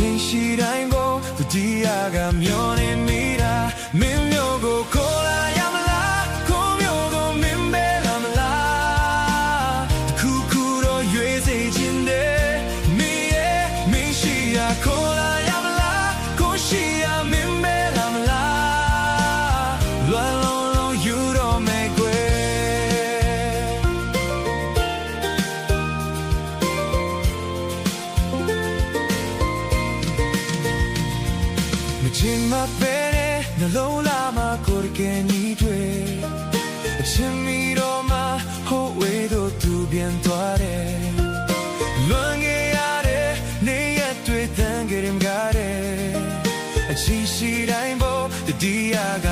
ချိန်ရှိတိုင်းကိုသူတရားကမျောနေမိတာမင်းမျိုးကိုခေါ်လာရမလားကိုမျိုးကိုမင်းပဲလာမလားခုခုတော့ရွေးစေချင်တယ်မင်းရဲ့မင်းရှိရာခေါ်လာရမလားကိုရှိရာမင်းပဲလာမလားလွယ်လုံးလုံးယူတော့မယ်ကွယ်ချင်မပဲနဲ့နှလုံးလာမှာကိုယ်ကဲညီတွေအချင်မီတော့မှဟိုဝေးတော့သူပြန်သွားတယ်လွန်ခဲ့ရတဲ့နေရက်တွေတန်ကြရင်ကားတယ်အချီရှိတိုင်းပေါ်တရားက